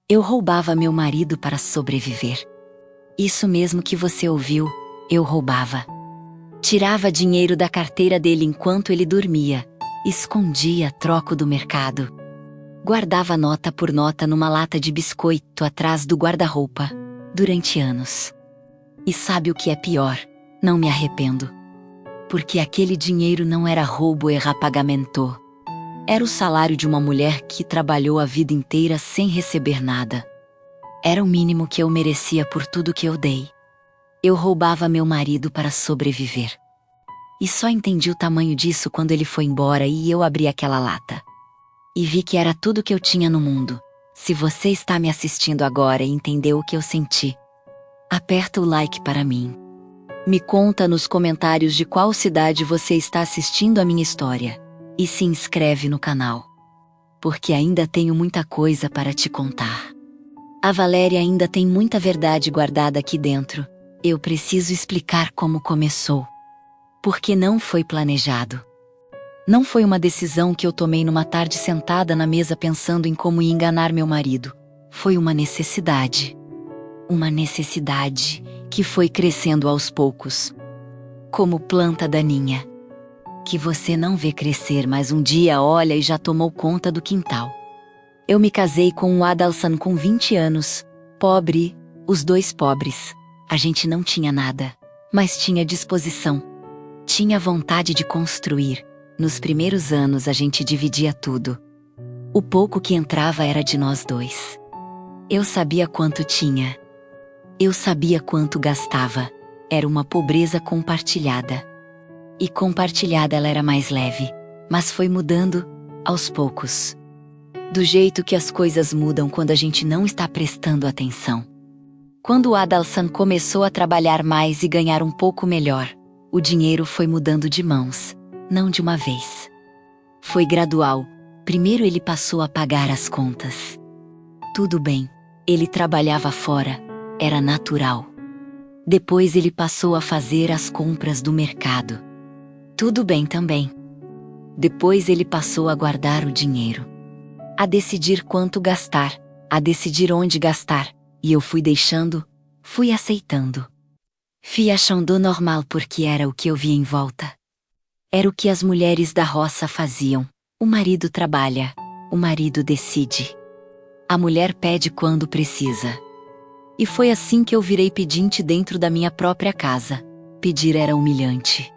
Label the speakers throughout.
Speaker 1: Eu roubava meu marido para sobreviver. Isso mesmo que você ouviu, eu roubava. Tirava dinheiro da carteira dele enquanto ele dormia, escondia troco do mercado. Guardava nota por nota numa lata de biscoito atrás do guarda-roupa, durante anos. E sabe o que é pior? Não me arrependo. Porque aquele dinheiro não era roubo e pagamento. Era o salário de uma mulher que trabalhou a vida inteira sem receber nada. Era o mínimo que eu merecia por tudo que eu dei. Eu roubava meu marido para sobreviver. E só entendi o tamanho disso quando ele foi embora e eu abri aquela lata. E vi que era tudo que eu tinha no mundo. Se você está me assistindo agora e entendeu o que eu senti, aperta o like para mim. Me conta nos comentários de qual cidade você está assistindo a minha história. E se inscreve no canal. Porque ainda tenho muita coisa para te contar. A Valéria ainda tem muita verdade guardada aqui dentro. Eu preciso explicar como começou. Porque não foi planejado. Não foi uma decisão que eu tomei numa tarde sentada na mesa pensando em como ia enganar meu marido. Foi uma necessidade. Uma necessidade que foi crescendo aos poucos. Como planta daninha. Que você não vê crescer, mas um dia olha e já tomou conta do quintal. Eu me casei com o Adalson com 20 anos. Pobre, os dois pobres. A gente não tinha nada, mas tinha disposição. Tinha vontade de construir. Nos primeiros anos a gente dividia tudo. O pouco que entrava era de nós dois. Eu sabia quanto tinha. Eu sabia quanto gastava. Era uma pobreza compartilhada. E compartilhada ela era mais leve, mas foi mudando, aos poucos. Do jeito que as coisas mudam quando a gente não está prestando atenção. Quando o Adalson começou a trabalhar mais e ganhar um pouco melhor, o dinheiro foi mudando de mãos, não de uma vez. Foi gradual. Primeiro ele passou a pagar as contas. Tudo bem, ele trabalhava fora, era natural. Depois ele passou a fazer as compras do mercado. Tudo bem também. Depois ele passou a guardar o dinheiro. A decidir quanto gastar, a decidir onde gastar, e eu fui deixando, fui aceitando. Fui achando normal porque era o que eu via em volta. Era o que as mulheres da roça faziam. O marido trabalha, o marido decide. A mulher pede quando precisa. E foi assim que eu virei pedinte dentro da minha própria casa. Pedir era humilhante.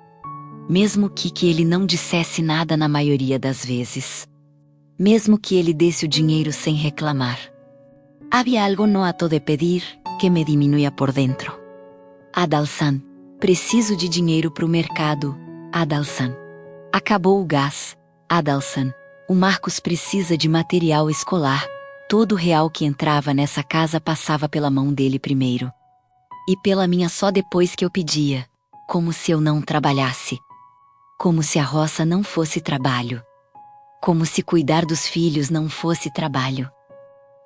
Speaker 1: Mesmo que ele não dissesse nada na maioria das vezes. Mesmo que ele desse o dinheiro sem reclamar. Havia algo no ato de pedir que me diminuía por dentro. Adalson, preciso de dinheiro pro mercado. Adalson. Acabou o gás. Adalson. O Marcos precisa de material escolar. Todo real que entrava nessa casa passava pela mão dele primeiro. E pela minha só depois que eu pedia. Como se eu não trabalhasse. Como se a roça não fosse trabalho. Como se cuidar dos filhos não fosse trabalho.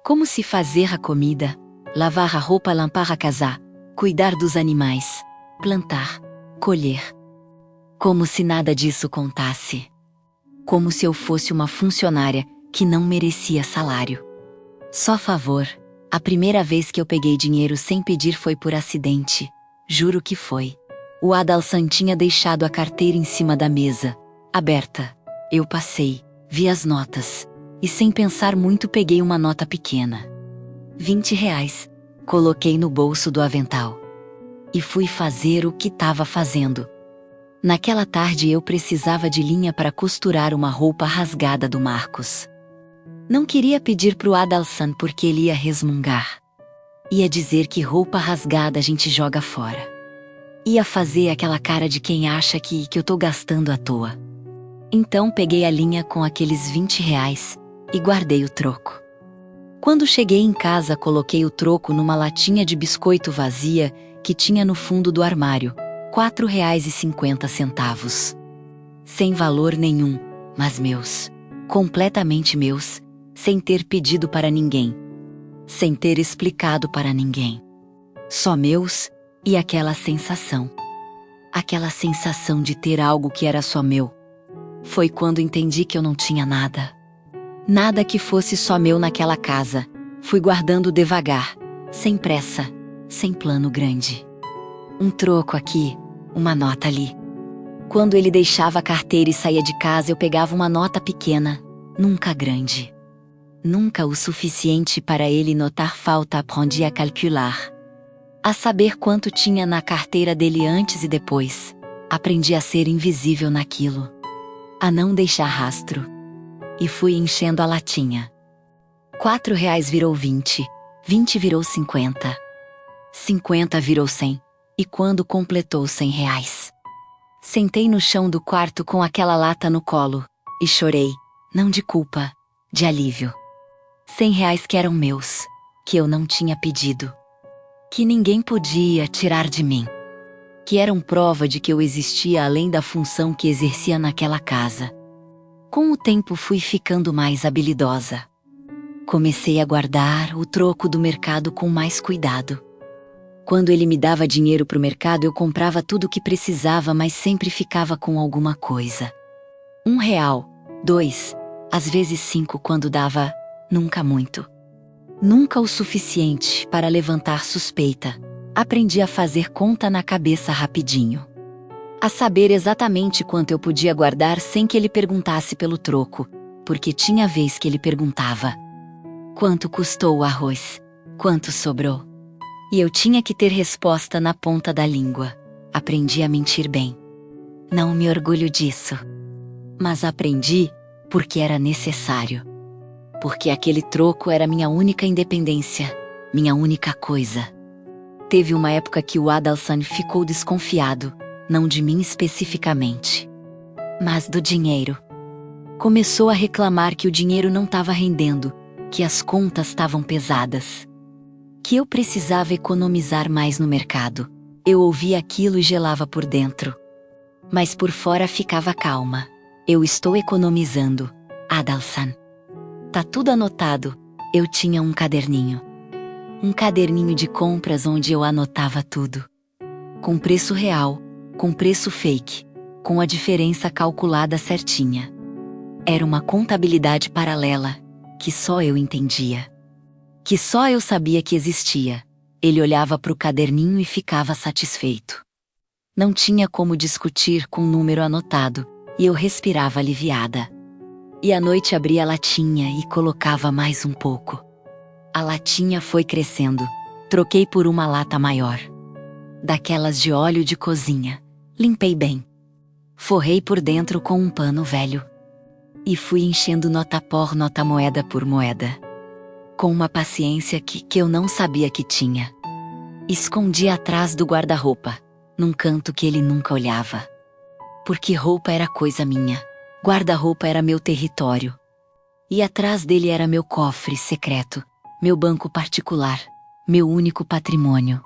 Speaker 1: Como se fazer a comida, lavar a roupa, limpar a casa, cuidar dos animais, plantar, colher. Como se nada disso contasse. Como se eu fosse uma funcionária que não merecia salário. Só favor. A primeira vez que eu peguei dinheiro sem pedir foi por acidente. Juro que foi. O Adalson tinha deixado a carteira em cima da mesa, aberta. Eu passei, vi as notas, e sem pensar muito peguei uma nota pequena. 20 reais. Coloquei no bolso do avental. E fui fazer o que estava fazendo. Naquela tarde eu precisava de linha para costurar uma roupa rasgada do Marcos. Não queria pedir pro Adalson porque ele ia resmungar. Ia dizer que roupa rasgada a gente joga fora. Ia fazer aquela cara de quem acha que eu tô gastando à toa. Então peguei a linha com aqueles 20 reais e guardei o troco. Quando cheguei em casa coloquei o troco numa latinha de biscoito vazia que tinha no fundo do armário, R$ 4,50. Sem valor nenhum, mas meus. Completamente meus, sem ter pedido para ninguém. Sem ter explicado para ninguém. Só meus. E aquela sensação de ter algo que era só meu, foi quando entendi que eu não tinha nada. Nada que fosse só meu naquela casa. Fui guardando devagar, sem pressa, sem plano grande. Um troco aqui, uma nota ali. Quando ele deixava a carteira e saía de casa, eu pegava uma nota pequena, nunca grande. Nunca o suficiente para ele notar falta. Aprendi a calcular. A saber quanto tinha na carteira dele antes e depois. Aprendi a ser invisível naquilo. A não deixar rastro. E fui enchendo a latinha. R$ 4 virou 20, 20 virou 50. 50 virou 100, e quando completou R$ 100. Sentei no chão do quarto com aquela lata no colo, e chorei, não de culpa, de alívio. R$ 100 que eram meus, que eu não tinha pedido. Que ninguém podia tirar de mim. Que eram prova de que eu existia além da função que exercia naquela casa. Com o tempo fui ficando mais habilidosa. Comecei a guardar o troco do mercado com mais cuidado. Quando ele me dava dinheiro para o mercado, eu comprava tudo o que precisava, mas sempre ficava com alguma coisa. R$ 1, 2, às vezes 5 quando dava, nunca muito. Nunca o suficiente para levantar suspeita. Aprendi a fazer conta na cabeça rapidinho. A saber exatamente quanto eu podia guardar sem que ele perguntasse pelo troco, porque tinha vez que ele perguntava: quanto custou o arroz? Quanto sobrou? E eu tinha que ter resposta na ponta da língua. Aprendi a mentir bem. Não me orgulho disso. Mas aprendi porque era necessário. Porque aquele troco era minha única independência, minha única coisa. Teve uma época que o Adalsan ficou desconfiado, não de mim especificamente, mas do dinheiro. Começou a reclamar que o dinheiro não estava rendendo, que as contas estavam pesadas. Que eu precisava economizar mais no mercado. Eu ouvia aquilo e gelava por dentro. Mas por fora ficava calma. Eu estou economizando, Adalsan. Tá tudo anotado. Eu tinha um caderninho. Um caderninho de compras onde eu anotava tudo. Com preço real, com preço fake, com a diferença calculada certinha. Era uma contabilidade paralela, que só eu entendia. Que só eu sabia que existia. Ele olhava para o caderninho e ficava satisfeito. Não tinha como discutir com o número anotado, e eu respirava aliviada. E à noite abria a latinha e colocava mais um pouco. A latinha foi crescendo. Troquei por uma lata maior. Daquelas de óleo de cozinha. Limpei bem. Forrei por dentro com um pano velho. E fui enchendo nota moeda por moeda. Com uma paciência que eu não sabia que tinha. Escondi atrás do guarda-roupa, num canto que ele nunca olhava. Porque roupa era coisa minha. Guarda-roupa era meu território. E atrás dele era meu cofre secreto, meu banco particular, meu único patrimônio.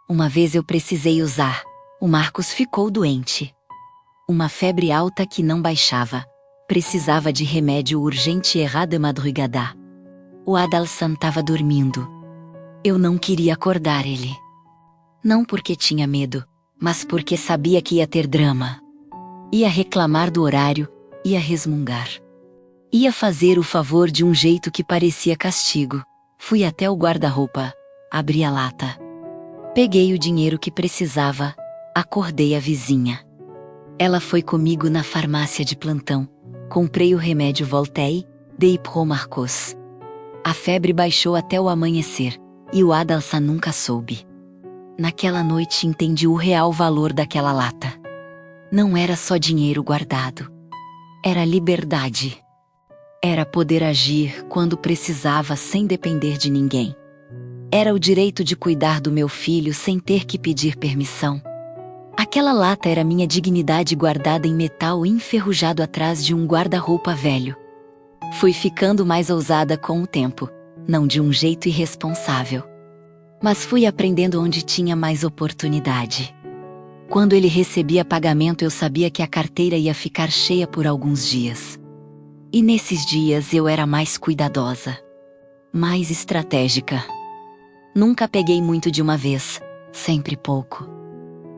Speaker 1: Uma vez eu precisei usar, o Marcos ficou doente. Uma febre alta que não baixava. Precisava de remédio urgente de madrugada. O Adalsan estava dormindo. Eu não queria acordar ele. Não porque tinha medo, mas porque sabia que ia ter drama. Ia reclamar do horário, ia resmungar. Ia fazer o favor de um jeito que parecia castigo. Fui até o guarda-roupa, abri a lata. Peguei o dinheiro que precisava, acordei a vizinha. Ela foi comigo na farmácia de plantão. Comprei o remédio Voltei, dei pro Marcos. A febre baixou até o amanhecer, e o Adalsan nunca soube. Naquela noite entendi o real valor daquela lata. Não era só dinheiro guardado. Era liberdade. Era poder agir quando precisava sem depender de ninguém. Era o direito de cuidar do meu filho sem ter que pedir permissão. Aquela lata era minha dignidade guardada em metal enferrujado atrás de um guarda-roupa velho. Fui ficando mais ousada com o tempo, não de um jeito irresponsável. Mas fui aprendendo onde tinha mais oportunidade. Quando ele recebia pagamento, eu sabia que a carteira ia ficar cheia por alguns dias. E nesses dias eu era mais cuidadosa. Mais estratégica. Nunca peguei muito de uma vez, sempre pouco.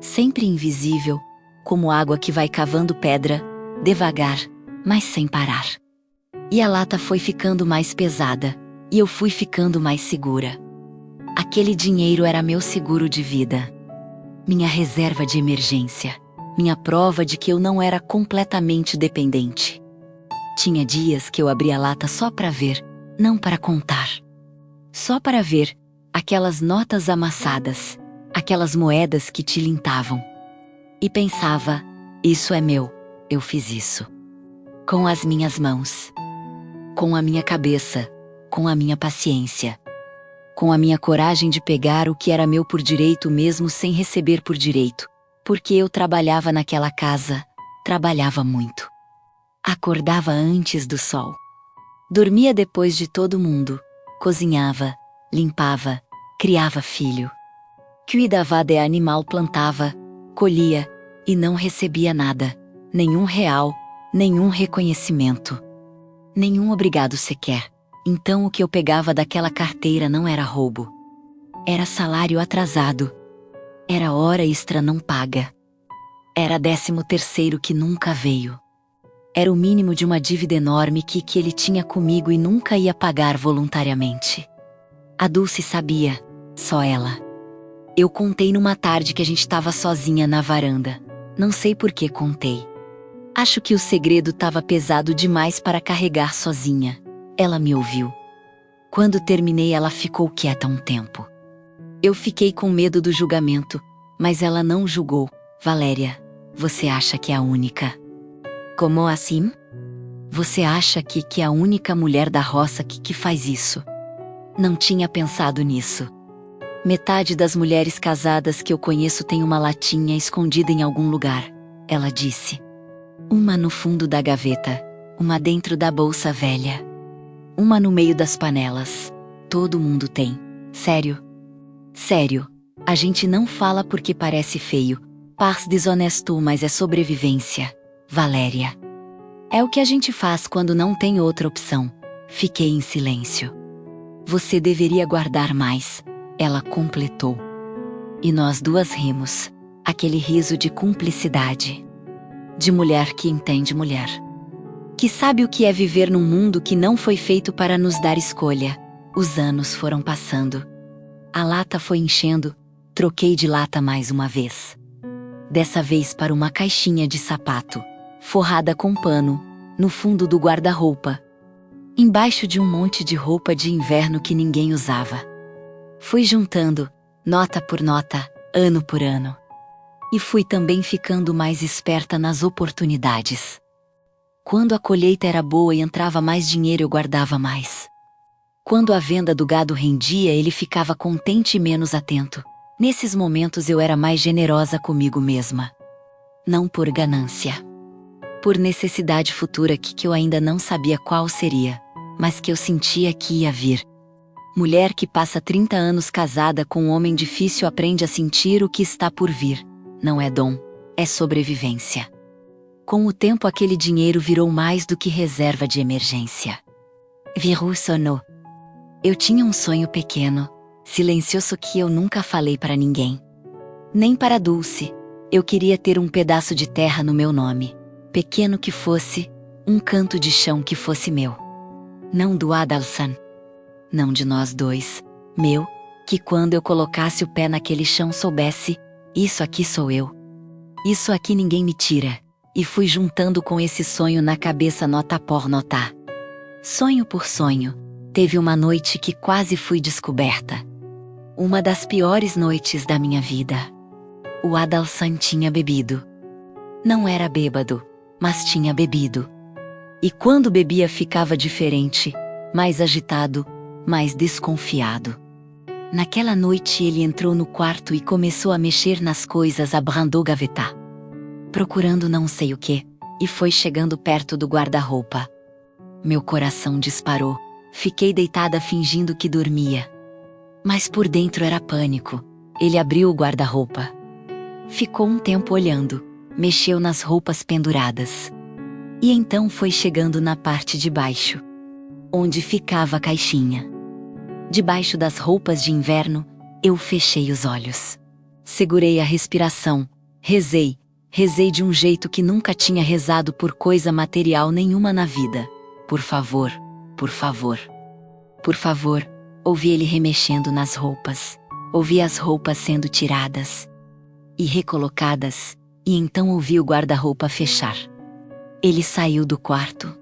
Speaker 1: Sempre invisível, como água que vai cavando pedra, devagar, mas sem parar. E a lata foi ficando mais pesada, E eu fui ficando mais segura. Aquele dinheiro era meu seguro de vida. Minha reserva de emergência. Minha prova de que eu não era completamente dependente. Tinha dias que eu abria a lata só para ver, não para contar. Só para ver aquelas notas amassadas, aquelas moedas que tilintavam. E pensava, isso é meu, eu fiz isso. Com as minhas mãos. Com a minha cabeça, com a minha paciência. Com a minha coragem de pegar o que era meu por direito mesmo sem receber por direito. Porque eu trabalhava naquela casa, trabalhava muito. Acordava antes do sol. Dormia depois de todo mundo. Cozinhava, limpava, criava filho. Cuidava de animal, plantava, colhia, e não recebia nada. Nenhum real, nenhum reconhecimento. Nenhum obrigado sequer. Então o que eu pegava daquela carteira não era roubo. Era salário atrasado. Era hora extra não paga. Era 13º que nunca veio. Era o mínimo de uma dívida enorme que ele tinha comigo e nunca ia pagar voluntariamente. A Dulce sabia, só ela. Eu contei numa tarde que a gente estava sozinha na varanda. Não sei por que contei. Acho que o segredo estava pesado demais para carregar sozinha. Ela me ouviu. Quando terminei, ela ficou quieta um tempo. Eu fiquei com medo do julgamento, mas ela não julgou. Valéria, você acha que é a única? Como assim? Você acha que é a única mulher da roça que faz isso? Não tinha pensado nisso. Metade das mulheres casadas que eu conheço tem uma latinha escondida em algum lugar, ela disse. Uma no fundo da gaveta, uma dentro da bolsa velha. Uma no meio das panelas. Todo mundo tem. Sério? Sério. A gente não fala porque parece feio. Pars desonesto, mas é sobrevivência. Valéria. É o que a gente faz quando não tem outra opção. Fiquei em silêncio. Você deveria guardar mais, ela completou. E nós duas rimos. Aquele riso de cumplicidade. De mulher que entende mulher. Que sabe o que é viver num mundo que não foi feito para nos dar escolha. Os anos foram passando. A lata foi enchendo, troquei de lata mais uma vez. Dessa vez para uma caixinha de sapato, forrada com pano, no fundo do guarda-roupa. Embaixo de um monte de roupa de inverno que ninguém usava. Fui juntando, nota por nota, ano por ano. E fui também ficando mais esperta nas oportunidades. Quando a colheita era boa e entrava mais dinheiro, eu guardava mais. Quando a venda do gado rendia, ele ficava contente e menos atento. Nesses momentos eu era mais generosa comigo mesma. Não por ganância. Por necessidade futura que eu ainda não sabia qual seria, mas que eu sentia que ia vir. Mulher que passa 30 anos casada com um homem difícil aprende a sentir o que está por vir. Não é dom, é sobrevivência. Com o tempo aquele dinheiro virou mais do que reserva de emergência. Virou sono. Eu tinha um sonho pequeno, silencioso que eu nunca falei para ninguém. Nem para Dulce. Eu queria ter um pedaço de terra no meu nome. Pequeno que fosse, um canto de chão que fosse meu. Não do Adalsan. Não de nós dois. Meu, que quando eu colocasse o pé naquele chão soubesse, isso aqui sou eu. Isso aqui ninguém me tira. E fui juntando com esse sonho na cabeça nota por nota. Sonho por sonho, teve uma noite que quase fui descoberta. Uma das piores noites da minha vida. O Adalsan tinha bebido. Não era bêbado, mas tinha bebido. E quando bebia ficava diferente, mais agitado, mais desconfiado. Naquela noite ele entrou no quarto e começou a mexer nas coisas, abrandou gaveta. Procurando não sei o que, e foi chegando perto do guarda-roupa. Meu coração disparou, fiquei deitada fingindo que dormia. Mas por dentro era pânico. Ele abriu o guarda-roupa. Ficou um tempo olhando, mexeu nas roupas penduradas. E então foi chegando na parte de baixo, onde ficava a caixinha. Debaixo das roupas de inverno, eu fechei os olhos. Segurei a respiração, rezei. Rezei de um jeito que nunca tinha rezado por coisa material nenhuma na vida. Por favor, por favor. Por favor, ouvi ele remexendo nas roupas. Ouvi as roupas sendo tiradas e recolocadas, e então ouvi o guarda-roupa fechar. Ele saiu do quarto.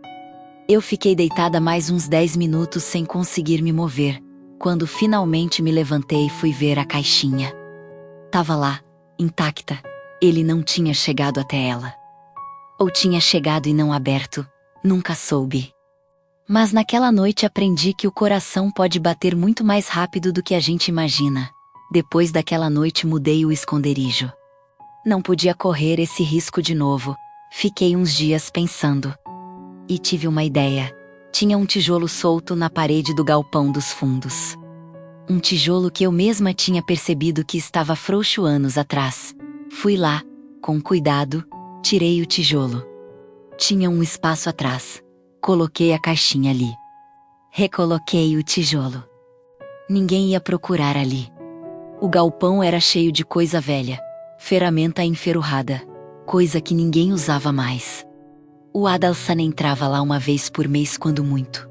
Speaker 1: Eu fiquei deitada mais uns 10 minutos sem conseguir me mover. Quando finalmente me levantei e fui ver a caixinha. Tava lá, intacta. Ele não tinha chegado até ela. Ou tinha chegado e não aberto, nunca soube. Mas naquela noite aprendi que o coração pode bater muito mais rápido do que a gente imagina. Depois daquela noite mudei o esconderijo. Não podia correr esse risco de novo. Fiquei uns dias pensando. E tive uma ideia. Tinha um tijolo solto na parede do galpão dos fundos. Um tijolo que eu mesma tinha percebido que estava frouxo anos atrás. Fui lá, com cuidado, tirei o tijolo. Tinha um espaço atrás. Coloquei a caixinha ali. Recoloquei o tijolo. Ninguém ia procurar ali. O galpão era cheio de coisa velha, ferramenta enferrujada, coisa que ninguém usava mais. O Adalsan entrava lá uma vez por mês quando muito.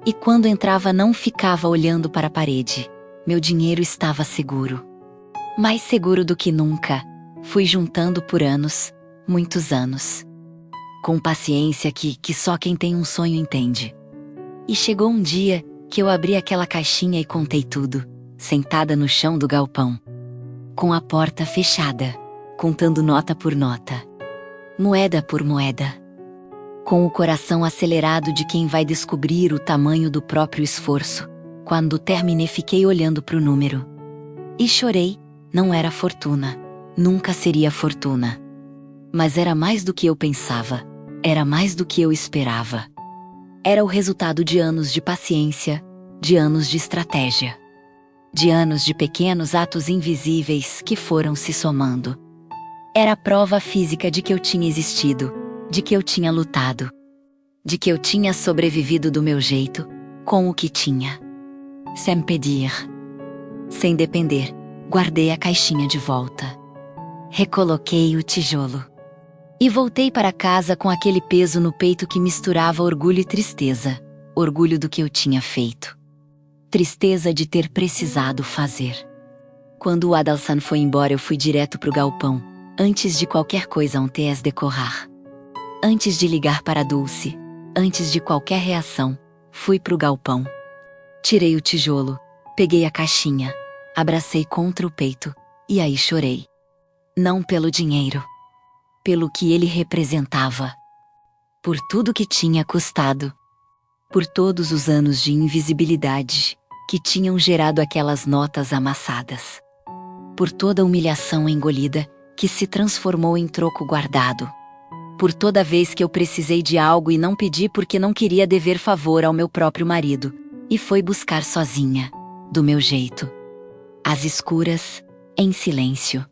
Speaker 1: E quando entrava não ficava olhando para a parede. Meu dinheiro estava seguro. Mais seguro do que nunca. Fui juntando por anos, muitos anos. Com paciência que só quem tem um sonho entende. E chegou um dia que eu abri aquela caixinha e contei tudo, sentada no chão do galpão. Com a porta fechada, contando nota por nota. Moeda por moeda. Com o coração acelerado de quem vai descobrir o tamanho do próprio esforço. Quando terminei fiquei olhando pro número. E chorei, não era fortuna. Nunca seria fortuna. Mas era mais do que eu pensava. Era mais do que eu esperava. Era o resultado de anos de paciência, de anos de estratégia. De anos de pequenos atos invisíveis que foram se somando. Era a prova física de que eu tinha existido, de que eu tinha lutado. De que eu tinha sobrevivido do meu jeito, com o que tinha. Sem pedir. Sem depender, guardei a caixinha de volta. Recoloquei o tijolo. E voltei para casa com aquele peso no peito que misturava orgulho e tristeza. Orgulho do que eu tinha feito. Tristeza de ter precisado fazer. Quando o Adalsan foi embora eu fui direto pro galpão, antes de qualquer coisa antes de correr. Antes de ligar para Dulce, antes de qualquer reação, fui pro galpão. Tirei o tijolo, peguei a caixinha, abracei contra o peito, e aí chorei. Não pelo dinheiro. Pelo que ele representava. Por tudo que tinha custado. Por todos os anos de invisibilidade que tinham gerado aquelas notas amassadas. Por toda a humilhação engolida que se transformou em troco guardado. Por toda vez que eu precisei de algo e não pedi porque não queria dever favor ao meu próprio marido, e foi buscar sozinha, do meu jeito. Às escuras, em silêncio.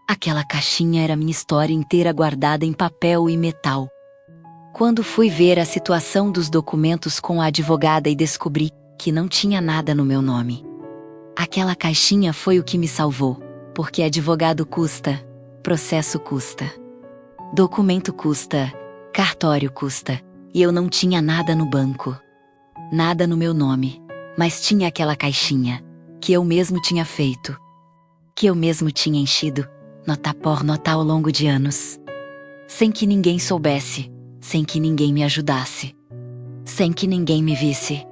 Speaker 1: Aquela caixinha era minha história inteira guardada em papel e metal. Quando fui ver a situação dos documentos com a advogada e descobri que não tinha nada no meu nome. Aquela caixinha foi o que me salvou, porque advogado custa, processo custa. Documento custa, cartório custa, e eu não tinha nada no banco. Nada no meu nome, mas tinha aquela caixinha, que eu mesmo tinha feito. Que eu mesmo tinha enchido, nota por nota ao longo de anos. Sem que ninguém soubesse, sem que ninguém me ajudasse. Sem que ninguém me visse.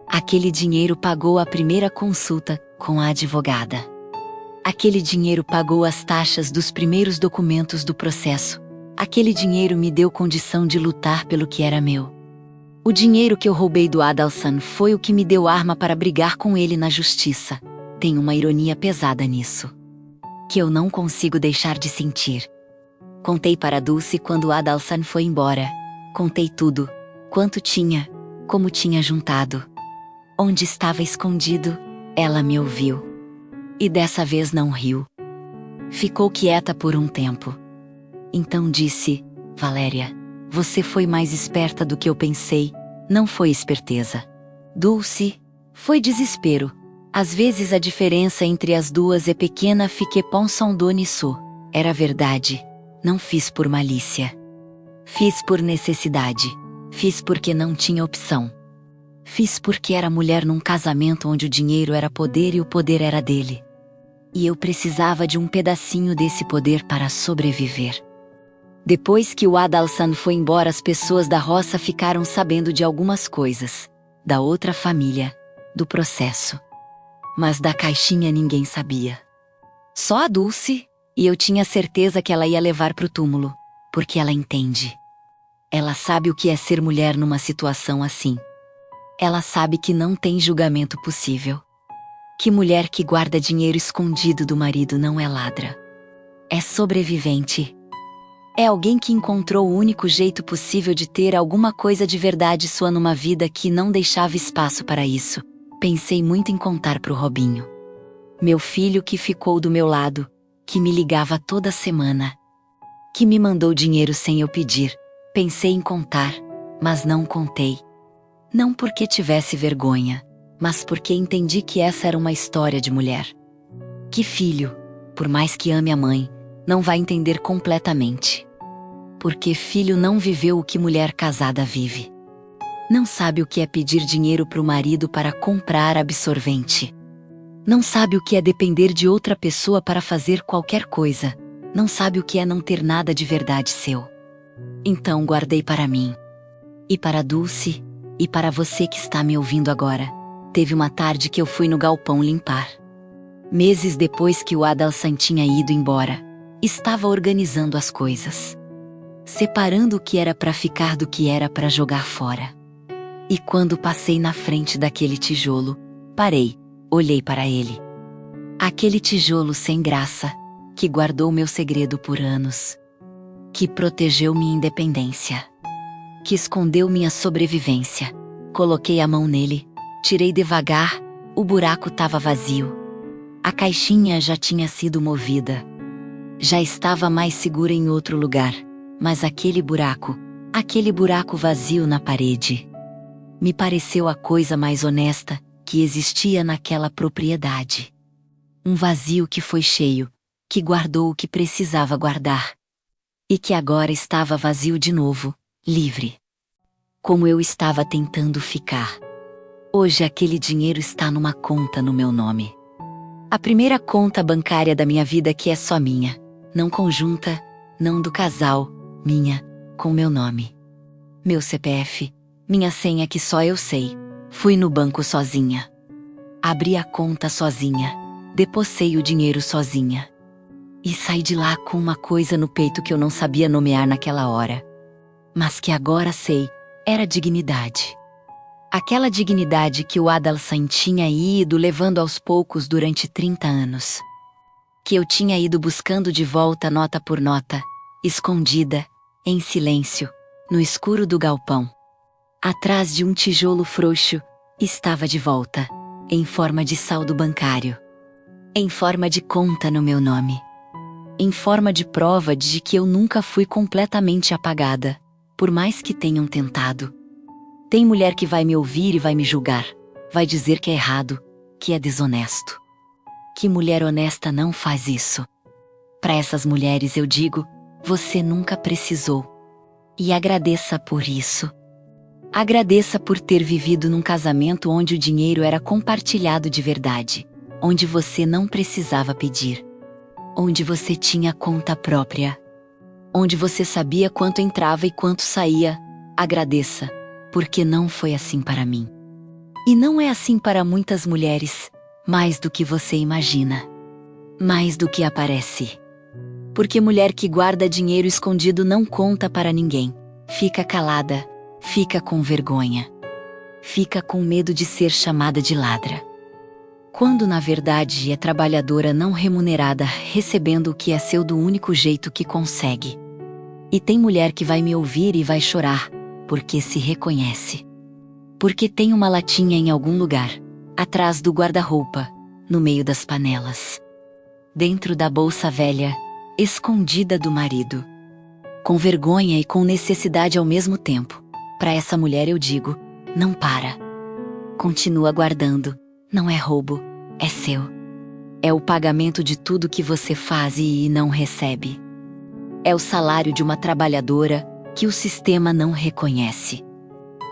Speaker 1: Aquele dinheiro pagou a primeira consulta com a advogada. Aquele dinheiro pagou as taxas dos primeiros documentos do processo. Aquele dinheiro me deu condição de lutar pelo que era meu. O dinheiro que eu roubei do Adalsan foi o que me deu arma para brigar com ele na justiça. Tem uma ironia pesada nisso. Que eu não consigo deixar de sentir. Contei para Dulce quando o Adalsan foi embora. Contei tudo. Quanto tinha. Como tinha juntado. Onde estava escondido. Ela me ouviu. E dessa vez não riu. Ficou quieta por um tempo. Então disse: Valéria, você foi mais esperta do que eu pensei. Não foi esperteza. Dulce, foi desespero. Às vezes a diferença entre as duas é pequena. Fique pensando nisso. Era verdade. Não fiz por malícia. Fiz por necessidade. Fiz porque não tinha opção. Fiz porque era mulher num casamento onde o dinheiro era poder e o poder era dele. E eu precisava de um pedacinho desse poder para sobreviver. Depois que o Adalsan foi embora, as pessoas da roça ficaram sabendo de algumas coisas, da outra família, do processo. Mas da caixinha ninguém sabia. Só a Dulce, e eu tinha certeza que ela ia levar pro túmulo, porque ela entende. Ela sabe o que é ser mulher numa situação assim. Ela sabe que não tem julgamento possível. Que mulher que guarda dinheiro escondido do marido não é ladra. É sobrevivente. É alguém que encontrou o único jeito possível de ter alguma coisa de verdade sua numa vida que não deixava espaço para isso. Pensei muito em contar pro Robinho. Meu filho que ficou do meu lado, que me ligava toda semana. Que me mandou dinheiro sem eu pedir. Pensei em contar, mas não contei. Não porque tivesse vergonha, mas porque entendi que essa era uma história de mulher. Que filho, por mais que ame a mãe, não vai entender completamente. Porque filho não viveu o que mulher casada vive. Não sabe o que é pedir dinheiro pro marido para comprar absorvente. Não sabe o que é depender de outra pessoa para fazer qualquer coisa. Não sabe o que é não ter nada de verdade seu. Então guardei para mim. E para Dulce, e para você que está me ouvindo agora. Teve uma tarde que eu fui no galpão limpar. Meses depois que o Adalsan tinha ido embora, estava organizando as coisas. Separando o que era para ficar do que era para jogar fora. E quando passei na frente daquele tijolo, parei, olhei para ele. Aquele tijolo sem graça, que guardou meu segredo por anos. Que protegeu minha independência. Que escondeu minha sobrevivência. Coloquei a mão nele, tirei devagar, o buraco estava vazio. A caixinha já tinha sido movida. Já estava mais segura em outro lugar, mas aquele buraco vazio na parede, me pareceu a coisa mais honesta que existia naquela propriedade. Um vazio que foi cheio, que guardou o que precisava guardar. E que agora estava vazio de novo, livre. Como eu estava tentando ficar. Hoje aquele dinheiro está numa conta no meu nome. A primeira conta bancária da minha vida que é só minha, não conjunta, não do casal, minha, com meu nome. Meu CPF, minha senha que só eu sei. Fui no banco sozinha. Abri a conta sozinha, depositei o dinheiro sozinha. E saí de lá com uma coisa no peito que eu não sabia nomear naquela hora. Mas que agora sei, era dignidade. Aquela dignidade que o Adalsan tinha ido levando aos poucos durante 30 anos. Que eu tinha ido buscando de volta nota por nota, escondida, em silêncio, no escuro do galpão. Atrás de um tijolo frouxo, estava de volta, em forma de saldo bancário. Em forma de conta no meu nome. Em forma de prova de que eu nunca fui completamente apagada, por mais que tenham tentado. Tem mulher que vai me ouvir e vai me julgar, vai dizer que é errado, que é desonesto. Que mulher honesta não faz isso? Para essas mulheres eu digo, você nunca precisou. E agradeça por isso. Agradeça por ter vivido num casamento onde o dinheiro era compartilhado de verdade, onde você não precisava pedir. Onde você tinha conta própria. Onde você sabia quanto entrava e quanto saía. Agradeça, porque não foi assim para mim. E não é assim para muitas mulheres, mais do que você imagina. Mais do que aparece. Porque mulher que guarda dinheiro escondido não conta para ninguém. Fica calada, fica com vergonha. Fica com medo de ser chamada de ladra. Quando na verdade é trabalhadora não remunerada, recebendo o que é seu do único jeito que consegue. E tem mulher que vai me ouvir e vai chorar, porque se reconhece. Porque tem uma latinha em algum lugar, atrás do guarda-roupa, no meio das panelas. Dentro da bolsa velha, escondida do marido. Com vergonha e com necessidade ao mesmo tempo. Para essa mulher eu digo, não para. Continua guardando. Não é roubo, é seu. É o pagamento de tudo que você faz e não recebe. É o salário de uma trabalhadora que o sistema não reconhece.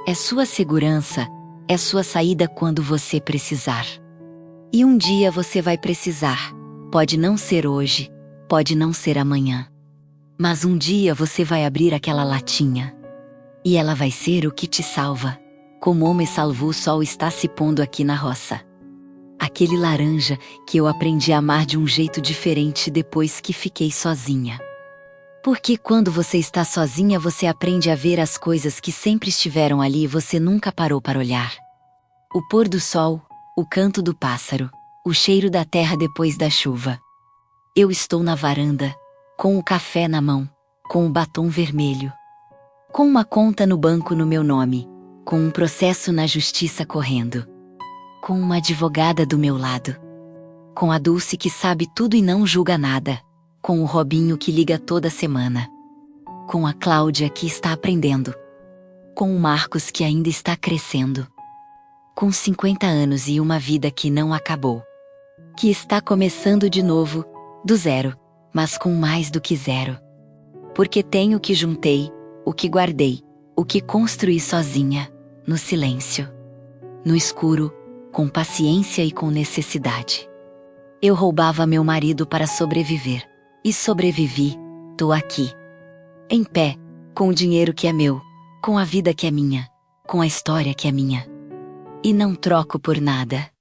Speaker 1: É sua segurança, é sua saída quando você precisar. E um dia você vai precisar. Pode não ser hoje, pode não ser amanhã. Mas um dia você vai abrir aquela latinha. E ela vai ser o que te salva. Como o me salvou, o sol está se pondo aqui na roça. Aquele laranja que eu aprendi a amar de um jeito diferente depois que fiquei sozinha. Porque quando você está sozinha você aprende a ver as coisas que sempre estiveram ali e você nunca parou para olhar. O pôr do sol, o canto do pássaro, o cheiro da terra depois da chuva. Eu estou na varanda, com o café na mão, com o batom vermelho. Com uma conta no banco no meu nome, com um processo na justiça correndo. Com uma advogada do meu lado. Com a Dulce que sabe tudo e não julga nada. Com o Robinho que liga toda semana. Com a Cláudia que está aprendendo. Com o Marcos que ainda está crescendo. Com 50 anos e uma vida que não acabou. Que está começando de novo, do zero, mas com mais do que zero. Porque tenho o que juntei, o que guardei, o que construí sozinha, no silêncio. No escuro, com paciência e com necessidade. Eu roubava meu marido para sobreviver. E sobrevivi, tô aqui. Em pé, com o dinheiro que é meu, com a vida que é minha, com a história que é minha. E não troco por nada.